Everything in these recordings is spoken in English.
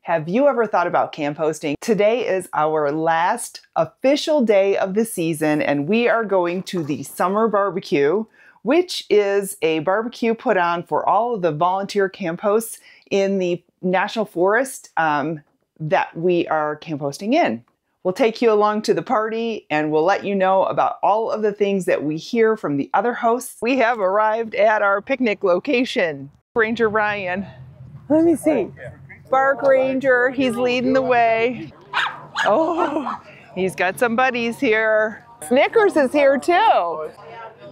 Have you ever thought about camp hosting? Today is our last official day of the season, and we are going to the summer barbecue, which is a barbecue put on for all of the volunteer camp hosts in the national forest that we are camp hosting in. We'll take you along to the party and we'll let you know about all of the things that we hear from the other hosts. We have arrived at our picnic location. Ranger Ryan. Let me see. Bark Ranger, he's leading the way. Oh, he's got some buddies here. Snickers is here too.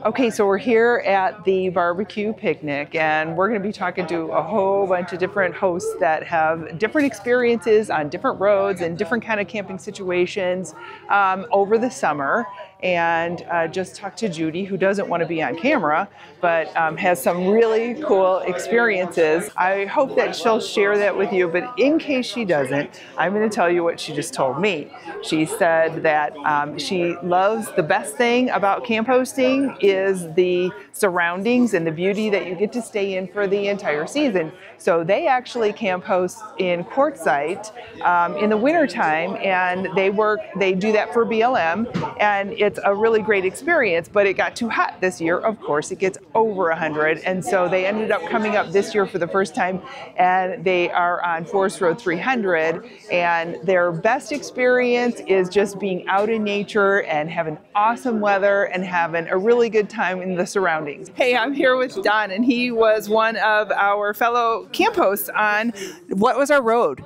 Okay, so we're here at the barbecue picnic and we're going to be talking to a whole bunch of different hosts that have different experiences on different roads and different kind of camping situations over the summer. And just talked to Judy, who doesn't want to be on camera, but has some really cool experiences. I hope that she'll share that with you, but in case she doesn't, I'm going to tell you what she just told me. She said that she loves the best thing about camp hosting is the surroundings and the beauty that you get to stay in for the entire season. So they actually camp host in Quartzsite in the wintertime, and they do that for BLM, and it's a really great experience, but it got too hot this year. Of course, it gets over 100, and so they ended up coming up this year for the first time, and they are on Forest Road 300, and their best experience is just being out in nature and having awesome weather and having a really good time in the surroundings. Hey, I'm here with Don, and he was one of our fellow camp hosts on, what was our road?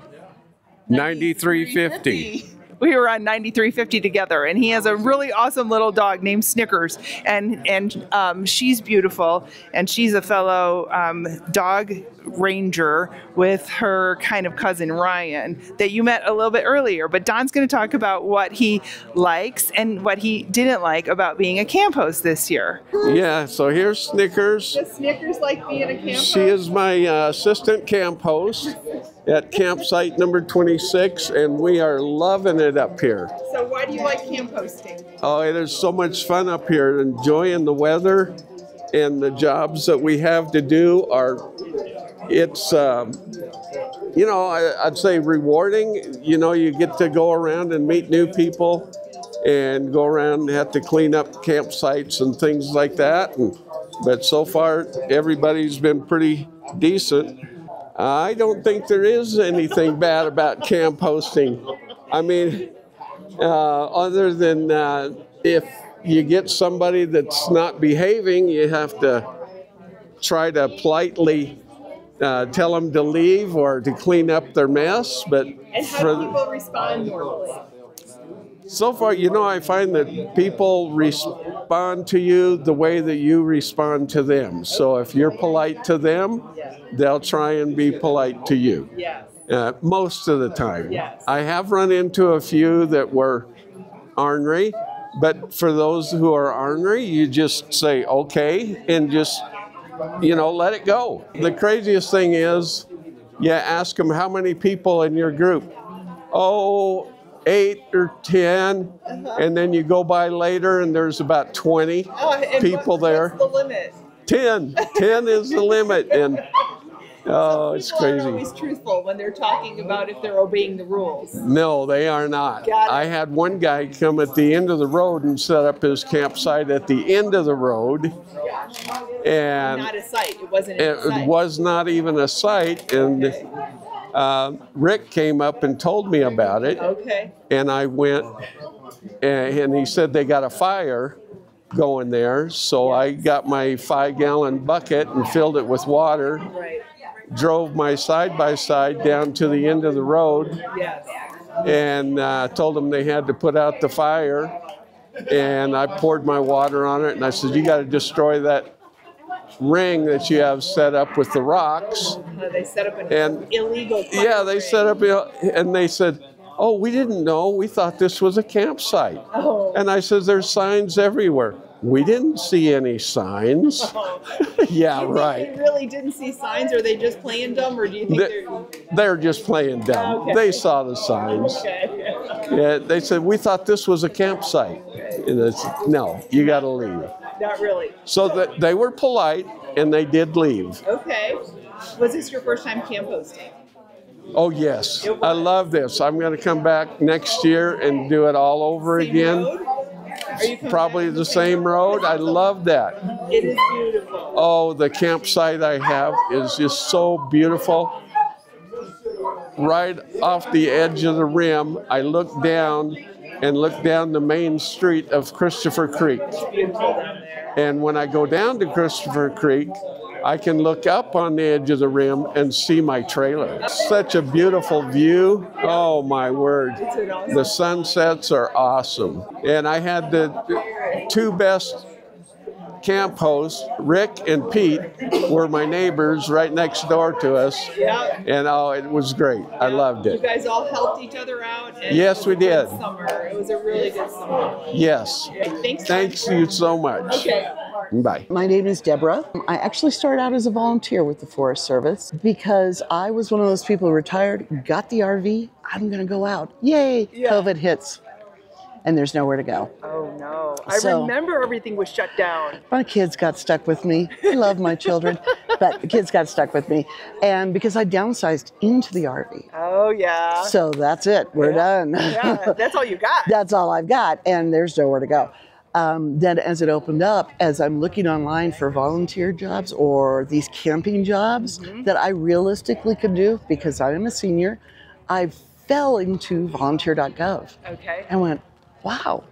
9350. We were on 9350 together, and he has a really awesome little dog named Snickers, and she's beautiful, and she's a fellow dog ranger with her kind of cousin Rian that you met a little bit earlier. But Don's going to talk about what he likes and what he didn't like about being a camp host this year. Yeah, so here's Snickers. Does Snickers like being a camp host? She is my assistant camp host at campsite number 26, and we are loving it up here. So why do you like camp hosting? Oh, it is so much fun up here, enjoying the weather, and the jobs that we have to do are, it's, you know, I'd say rewarding. You know, you get to go around and meet new people and go around and have to clean up campsites and things like that. But so far, everybody's been pretty decent. I don't think there is anything bad about camp hosting. I mean, other than if you get somebody that's not behaving, you have to try to politely tell them to leave or to clean up their mess. But and how do people respond normally? So far, you know, I find that people respond to you the way that you respond to them. So if you're polite to them, they'll try and be polite to you. Most of the time. I have run into a few that were ornery, but for those who are ornery, you just say, okay, and just, you know, let it go. The craziest thing is, you ask them, how many people in your group? Oh, 8 or 10, and then you go by later and there's about 20 people there. What's the limit? 10 is the limit, and oh, it's crazy. People are always truthful when they're talking about if they're obeying the rules. No, they are not. I had one guy come at the end of the road and set up his campsite at the end of the road, and not a site. It wasn't a site. It was not even a site, and Rick came up and told me about it. Okay. And I went, and he said they got a fire going there. So I got my 5-gallon bucket and filled it with water. Right. Drove my side-by-side down to the end of the road. Yes. And told them they had to put out the fire. And I poured my water on it. And I said, you got to destroy that ring that you have set up with the rocks. They set up an illegal fire Yeah, they ring. set up, and they said, oh, we didn't know. We thought this was a campsite. Oh. And I said, there's signs everywhere. We didn't see any signs. Oh. Yeah, you right. Think they really didn't see signs? Or are they just playing dumb? Or do you think they're just playing dumb. Okay. They saw the signs. Okay. Yeah, they said, we thought this was a campsite. And I said, no, you got to leave. Not really. So they were polite, and they did leave. Okay. Was this your first time camp hosting? Oh, yes. I love this. I'm going to come back next year and do it all over again. Probably the same road. I love that. It is beautiful. Oh, the campsite I have is just so beautiful. Right off the edge of the rim, I look down the main street of Christopher Creek. And when I go down to Christopher Creek, I can look up on the edge of the rim and see my trailer. Such a beautiful view. Oh my word. The sunsets are awesome. And I had the two best camp hosts, Rick and Pete, were my neighbors right next door to us. Yeah. And oh, it was great. I loved it. You guys all helped each other out. And yes, we did. Summer. It was a really good summer. Yes. Thanks you so much. Okay. Bye. My name is Deborah. I actually started out as a volunteer with the Forest Service because I was one of those people who retired, got the RV, I'm going to go out. Yay! Yeah. COVID hits. And there's nowhere to go. Oh no. I remember everything was shut down. My kids got stuck with me. I love my children, but the kids got stuck with me. And because I downsized into the RV. Oh yeah. So that's it. We're done. Yeah, that's all you got. That's all I've got. And there's nowhere to go. Then as it opened up, as I'm looking online for volunteer jobs or these camping jobs that I realistically could do because I am a senior, I fell into volunteer.gov. Okay. And went, wow,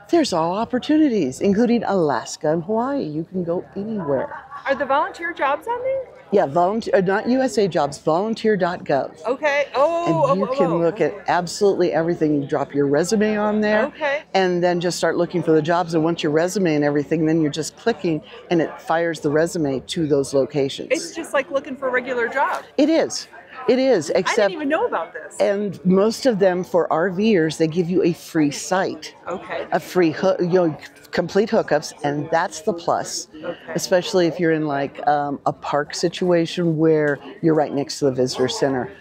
there's all opportunities, including Alaska and Hawaii. You can go anywhere. Are the volunteer jobs on there? Yeah, volunteer, not USA jobs, volunteer.gov. Okay. And you can look at absolutely everything. You drop your resume on there. Okay. And then just start looking for the jobs. And once your resume and everything, then you're just clicking and it fires the resume to those locations. It's just like looking for a regular job. It is. It is, except... I didn't even know about this. And most of them, for RVers, they give you a free site. Okay. A free, complete hookups, and that's the plus. Okay. Especially if you're in like a park situation where you're right next to the visitor center.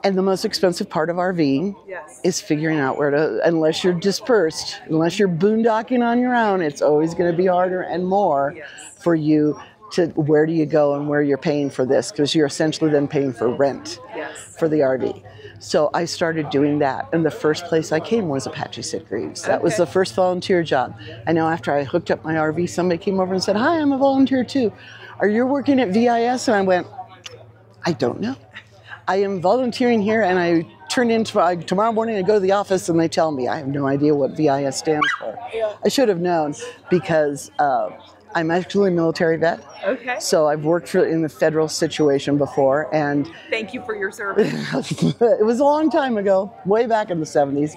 And the most expensive part of RVing is figuring out where to, unless you're dispersed, unless you're boondocking on your own, it's always going to be harder and more for you to where do you go and where you're paying for this, because you're essentially then paying for rent for the RV. So I started doing that, and the first place I came was Apache Sitgreaves. That was the first volunteer job. I know after I hooked up my RV, somebody came over and said, "Hi, I'm a volunteer too. Are you working at VIS?" And I went, "I don't know. I am volunteering here," and I turned in tomorrow morning. I go to the office and they tell me I have no idea what VIS stands for. I should have known because I'm actually a military vet. Okay. So I've worked in the federal situation before, and thank you for your service. It was a long time ago, way back in the 70s.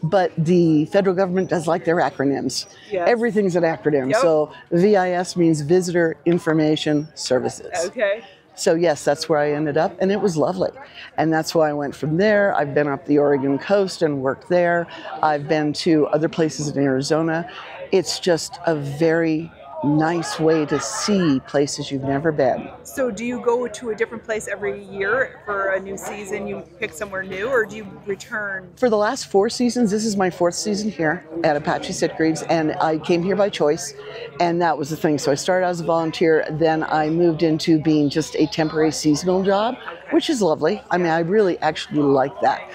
But the federal government does like their acronyms. Yes. Everything's an acronym. Yep. So VIS means Visitor Information Services. Okay. So yes, that's where I ended up, and it was lovely. And that's why I went from there. I've been up the Oregon coast and worked there. I've been to other places in Arizona. It's just a very nice way to see places you've never been. So do you go to a different place every year for a new season? You pick somewhere new, or do you return? For the last 4 seasons, this is my 4th season here at Apache Sitgreaves, and I came here by choice, and that was the thing. So I started out as a volunteer, then I moved into being just a temporary seasonal job, which is lovely. I mean, I really actually like that.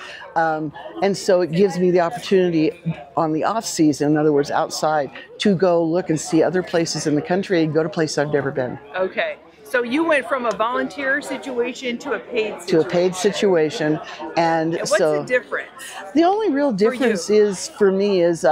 And so it gives me the opportunity on the off season, in other words, outside, to go look and see other places in the country and go to places I've never been. Okay. So you went from a volunteer situation to a paid situation. To a paid situation. And what's the difference? The only real difference for me is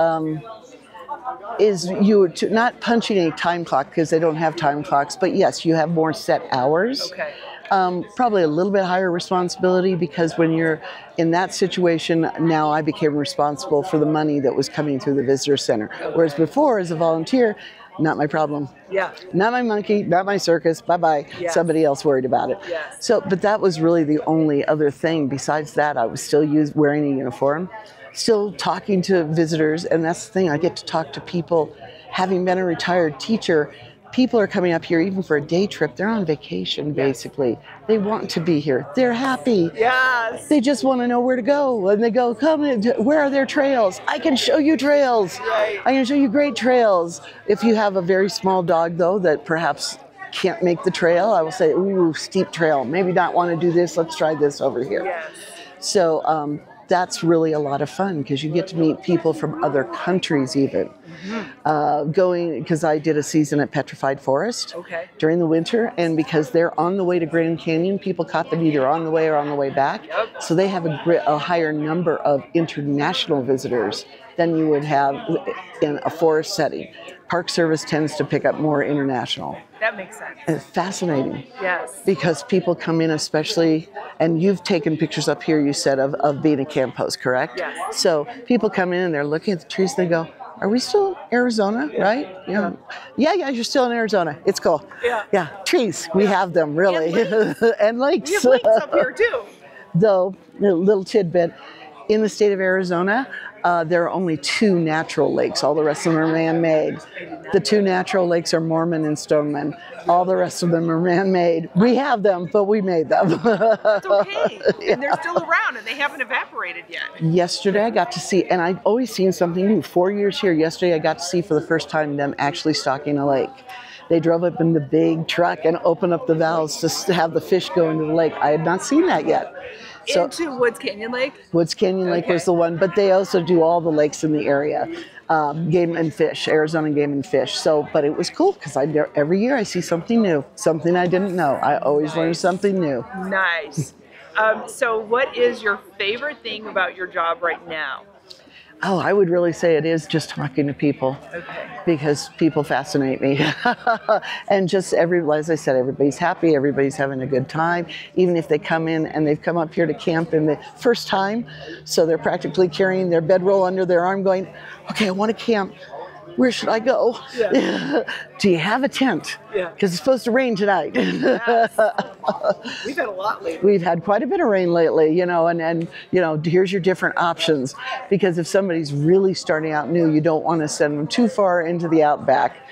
you not punching a time clock, because they don't have time clocks, but yes, you have more set hours. Okay. Probably a little bit higher responsibility, because when you're in that situation, now I became responsible for the money that was coming through the visitor center. Okay. Whereas before, as a volunteer, not my problem. Yeah. Not my monkey, not my circus, bye-bye. Yes. Somebody else worried about it. Yes. So, but that was really the only other thing. Besides that, I was still wearing a uniform, still talking to visitors, and that's the thing, I get to talk to people. Having been a retired teacher, people are coming up here even for a day trip. They're on vacation, basically. They want to be here. They're happy. Yes. They just want to know where to go. And they go, "Come, where are there trails? I can show you trails. Right. I can show you great trails." If you have a very small dog, though, that perhaps can't make the trail, I will say, ooh, steep trail. Maybe not want to do this. Let's try this over here. Yes. So that's really a lot of fun because you get to meet people from other countries even. Going, because I did a season at Petrified Forest during the winter, and because they're on the way to Grand Canyon, people caught them either on the way or on the way back. So they have a higher number of international visitors than you would have in a forest setting. Park Service tends to pick up more international. That makes sense. It's fascinating. Yes. Because people come in, especially, and you've taken pictures up here, you said, of being a camp host, correct? Yes. So people come in and they're looking at the trees and they go, are we still in Arizona, right? You know, yeah, you're still in Arizona. It's cool. Yeah, trees, we have them, really. And lakes. We have lakes up here, too. Though, a little tidbit, in the state of Arizona, there are only 2 natural lakes. All the rest of them are man-made. The 2 natural lakes are Mormon and Stoneman. All the rest of them are man-made. We have them, but we made them. It's okay. And they're still around, and they haven't evaporated yet. Yesterday, I got to see, and I've always seen something new. 4 years here, yesterday, I got to see for the first time them actually stocking a lake. They drove up in the big truck and opened up the valves to have the fish go into the lake. I had not seen that yet. So, into Woods Canyon Lake? Woods Canyon Lake was the one, but they also do all the lakes in the area, game and fish, Arizona Game and Fish. So, but it was cool because every year I see something new, something I didn't know. I always learn something new. Nice. So what is your favorite thing about your job right now? Oh, I would really say it is just talking to people. Because people fascinate me. And just as I said, everybody's happy, everybody's having a good time. Even if they come in and they've come up here to camp in the first time, so they're practically carrying their bedroll under their arm going, okay, I want to camp. Where should I go? Do you have a tent? Because it's supposed to rain tonight. Yes. We've had a lot lately. We've had quite a bit of rain lately, and here's your different options. Because if somebody's really starting out new, you don't want to send them too far into the outback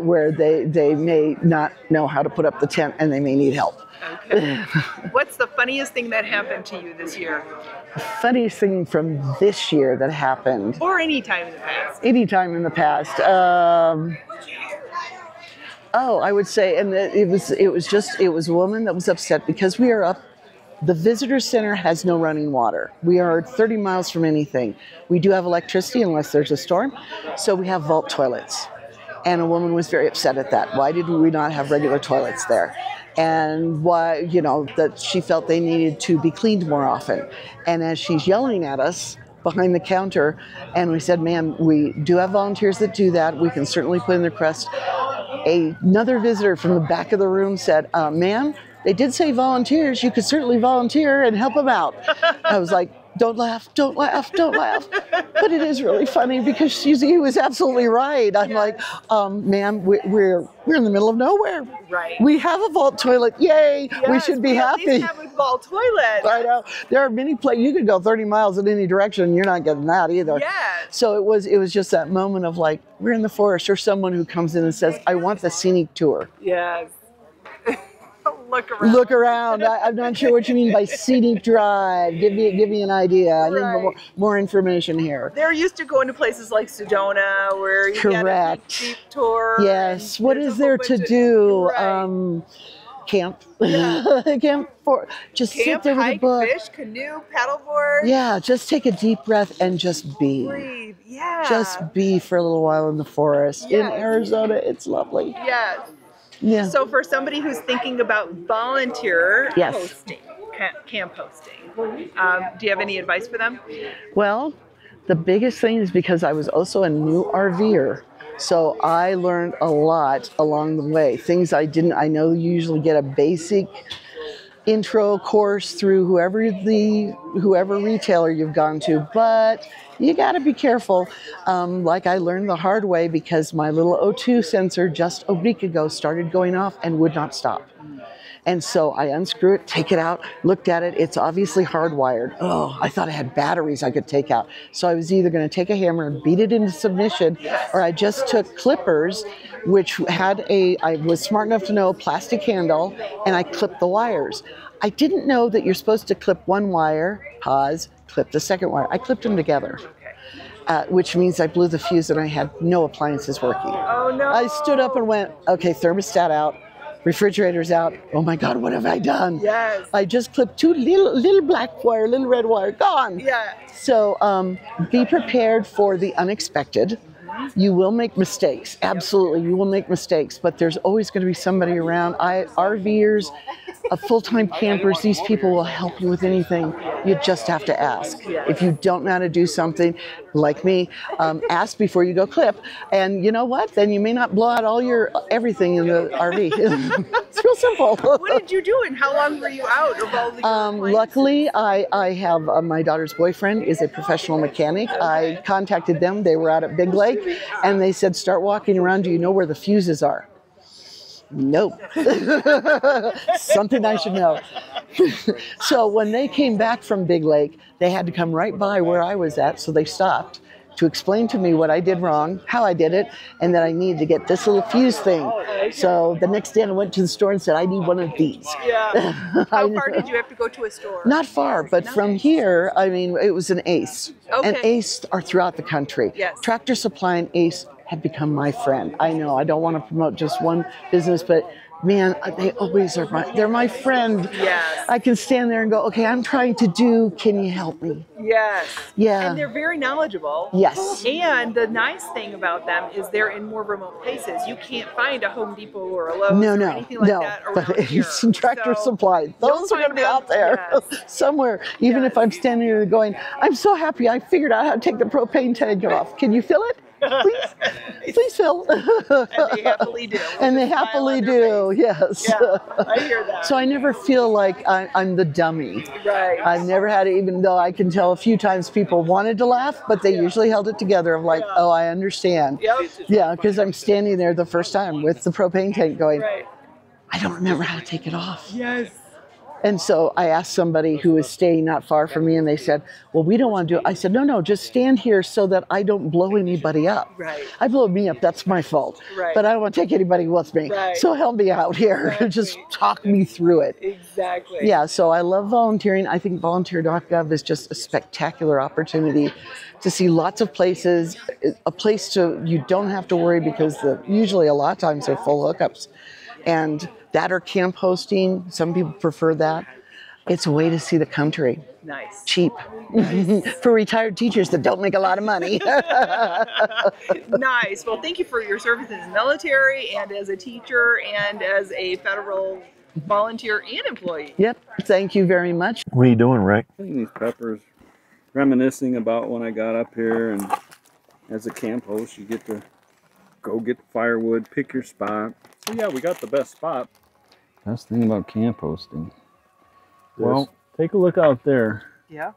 where they may not know how to put up the tent and they may need help. What's the funniest thing that happened to you this year? The funniest thing from this year that happened. Or any time in the past. Any time in the past. I would say, and it was a woman that was upset because we are up. The visitor center has no running water. We are 30 miles from anything. We do have electricity unless there's a storm, so we have vault toilets. And a woman was very upset at that. Why did we not have regular toilets there? And why, that she felt they needed to be cleaned more often. And as she's yelling at us behind the counter, and we said, ma'am, we do have volunteers that do that. We can certainly put in the request. Another visitor from the back of the room said, ma'am, they did say volunteers. You could certainly volunteer and help them out. I was like, don't laugh, don't laugh, don't laugh. But it is really funny because he was absolutely right. I'm like, ma'am, we're in the middle of nowhere. Right. We have a vault toilet. Yay. Yes, we should be happy. At least have a vault toilet. I know. There are many places. You could go 30 miles in any direction and you're not getting that either. Yes. So it was just that moment of like, we're in the forest, or someone who comes in and says, I want the scenic tour. Yes. Look around. Look around. I'm not sure what you mean by scenic drive. Give me an idea. I need more information here. They're used to going to places like Sedona where you get a Jeep tour. Yes. What is there to do? Camp. Camp for just sit there with a book. Fish, canoe, paddleboard. Yeah, just take a deep breath and just be. Breathe. Yeah. Just be for a little while in the forest. In Arizona, it's lovely. Yes. Yeah. So for somebody who's thinking about volunteer hosting, camp hosting, do you have any advice for them? Well, the biggest thing is because I was also a new RVer. So I learned a lot along the way. Things I know you usually get a basic intro course through whoever retailer you've gone to, but you got to be careful. Like I learned the hard way because my little O2 sensor just a week ago started going off and would not stop. And so I unscrew it, take it out, looked at it. It's obviously hardwired. Oh, I thought I had batteries I could take out. So I was either going to take a hammer and beat it into submission, or I just took clippers, which had I was smart enough to know, plastic handle, and I clipped the wires. I didn't know that you're supposed to clip one wire, pause, clip the second wire. I clipped them together. Which means I blew the fuse and I had no appliances working. Oh no! I stood up and went, okay, thermostat out, refrigerator's out. Oh my God, what have I done? Yes. I just clipped two little black wire, little red wire, gone. Yeah. So be prepared for the unexpected. You will make mistakes. Absolutely, you will make mistakes, but there's always going to be somebody around. RVers, full-time campers, these people will help you with anything. You just have to ask. If you don't know how to do something, like me, ask before you go clip. And you know what? Then you may not blow out all your everything in the RV. It's real simple. What did you do and how long were you out of all the Luckily, I have my daughter's boyfriend is a professional mechanic. I contacted them. They were out at Big Lake, and they said, start walking around. Do you know where the fuses are? Nope. Something I should know. So when they came back from Big Lake, they had to come right by where I was at, so they stopped to explain to me what I did wrong, how I did it, and that I needed to get this little fuse thing. So the next day I went to the store and said, I need one of these. Yeah. How far did you have to go to a store? Not far, but from here, I mean, it was an Ace. Okay. And Ace are throughout the country. Yes. Tractor Supply and Ace have become my friend. I know I don't want to promote just one business, but man, they always are they're my friend. Yes. I can stand there and go, okay, I'm trying to do, can you help me? Yes. Yeah. And they're very knowledgeable. Yes. And the nice thing about them is they're in more remote places. You can't find a Home Depot or a Lowe's or anything like that around but here. It's Tractor Supply. Those are going to be out there somewhere. Even if I'm standing there going, I'm so happy I figured out how to take the propane tank off. Can you fill it? Please fill. And they happily do. And they happily do, yes. Yeah, I hear that. So I never feel like I'm the dummy. Right. I've never had it, even though I can tell a few times people wanted to laugh, but they usually held it together of like, oh, I understand. Yep. Yeah, because I'm standing there the first time with the propane tank going, Right. I don't remember how to take it off. Yes. And so I asked somebody who was staying not far from me, and they said, well, we don't want to do it. I said, no, just stand here so that I don't blow anybody up. Right. I blow me up, that's my fault. Right. But I don't want to take anybody with me. Right. So help me out here. Exactly. Just talk me through it. Exactly. Yeah, so I love volunteering. I think volunteer.gov is just a spectacular opportunity to see lots of places, a place to, you don't have to worry because usually a lot of times they're full hookups. And that or camp hosting, some people prefer that. It's a way to see the country. Nice. Cheap. Nice. For retired teachers that don't make a lot of money. Nice. Well, thank you for your service as military and as a teacher and as a federal volunteer and employee. Yep. Thank you very much. What are you doing, Rick? Cleaning these peppers, reminiscing about when I got up here, and as a camp host, you get to go get the firewood, pick your spot. So yeah, we got the best spot. Best thing about camp hosting. Well, take a look out there. Yeah.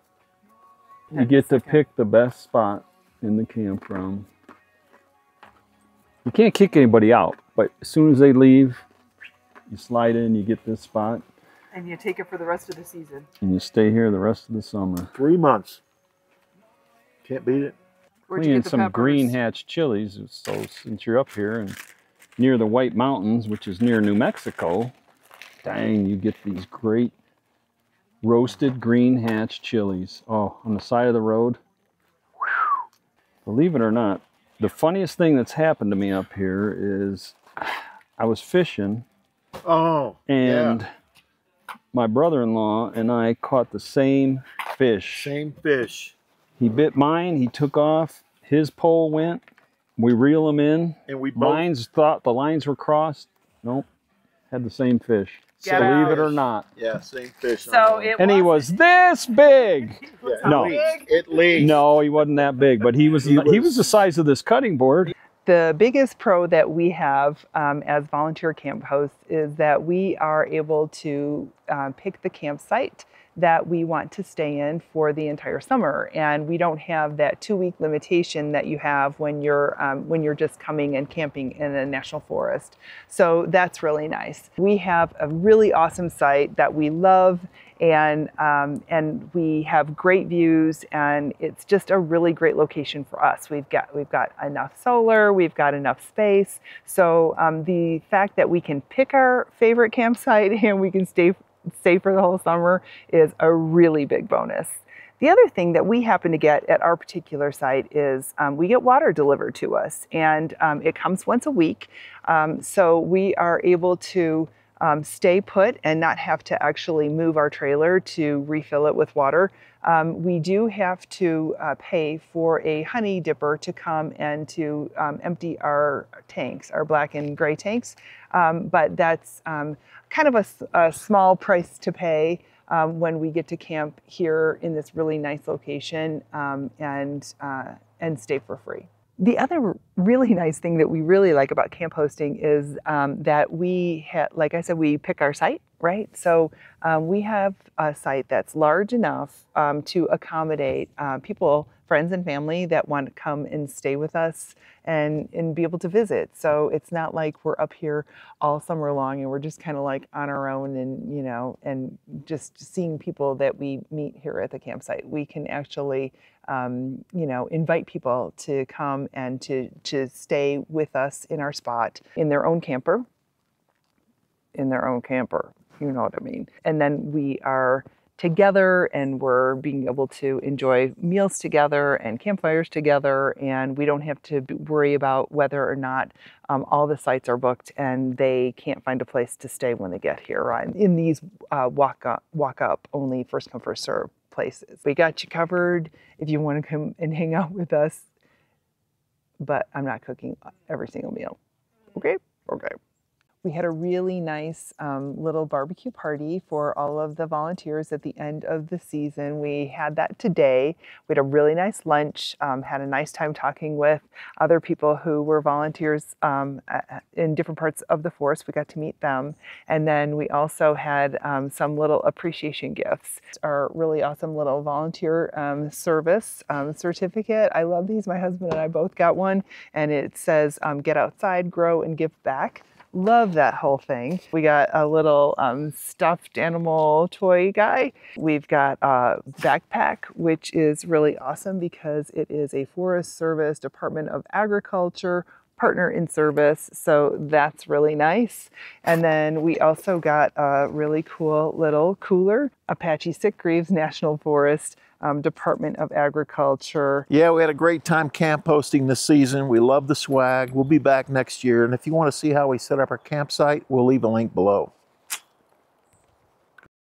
You get to pick the best spot in the campground. You can't kick anybody out, but as soon as they leave, you slide in, you get this spot. And you take it for the rest of the season. And you stay here the rest of the summer. 3 months. Can't beat it. Where'd you Cleaning get the some peppers? green hatch chilies. So since you're up here and near the White Mountains, which is near New Mexico, dang, you get these great roasted green hatch chilies. Oh, on the side of the road. Whew. Believe it or not, the funniest thing that's happened to me up here is I was fishing. Oh, and my brother-in-law and I caught the same fish. Same fish. He bit mine, he took off, his pole went, we reel him in. And we both... Mine's thought the lines were crossed. Nope, had the same fish. Get Believe out. it or not. Yeah, same fish. So it And he was this big. Yeah, No. At least. No, he wasn't that big, but he was the size of this cutting board. The biggest pro that we have as volunteer camp hosts is that we are able to pick the campsite that we want to stay in for the entire summer, and we don't have that 2-week limitation that you have when you're just coming and camping in a national forest. So that's really nice. We have a really awesome site that we love, and we have great views, and it's just a really great location for us. We've got enough solar, we've got enough space. So the fact that we can pick our favorite campsite and we can stay for the whole summer is a really big bonus. The other thing that we happen to get at our particular site is we get water delivered to us, and it comes once a week. So we are able to stay put and not have to actually move our trailer to refill it with water. We do have to pay for a honey dipper to come and to empty our tanks, our black and gray tanks. But that's kind of a small price to pay when we get to camp here in this really nice location and stay for free. The other really nice thing that we really like about camp hosting is that we like I said, we pick our site, right? So we have a site that's large enough to accommodate people, friends and family that want to come and stay with us and be able to visit. So it's not like we're up here all summer long and we're just kind of like on our own and, you know, and just seeing people that we meet here at the campsite. We can actually, you know, invite people to come and to stay with us in our spot in their own camper. In their own camper, you know what I mean. And then we are together and we're being able to enjoy meals together and campfires together, and we don't have to worry about whether or not all the sites are booked and they can't find a place to stay when they get here. Right? In these walk up only first come first serve places. We got you covered if you want to come and hang out with us, but I'm not cooking every single meal. Okay? Okay. We had a really nice little barbecue party for all of the volunteers at the end of the season. We had that today. We had a really nice lunch, had a nice time talking with other people who were volunteers in different parts of the force. We got to meet them. And then we also had some little appreciation gifts. Our really awesome little volunteer service certificate. I love these. My husband and I both got one, and it says, get outside, grow, and give back. Love that whole thing. We got a little stuffed animal toy guy. We've got a backpack, which is really awesome because it is a Forest Service Department of Agriculture partner in service. So that's really nice. And then we also got a really cool little cooler, Apache Sitgreaves National Forest Department of Agriculture. Yeah, we had a great time camp hosting this season. We love the swag. We'll be back next year. And if you want to see how we set up our campsite, we'll leave a link below.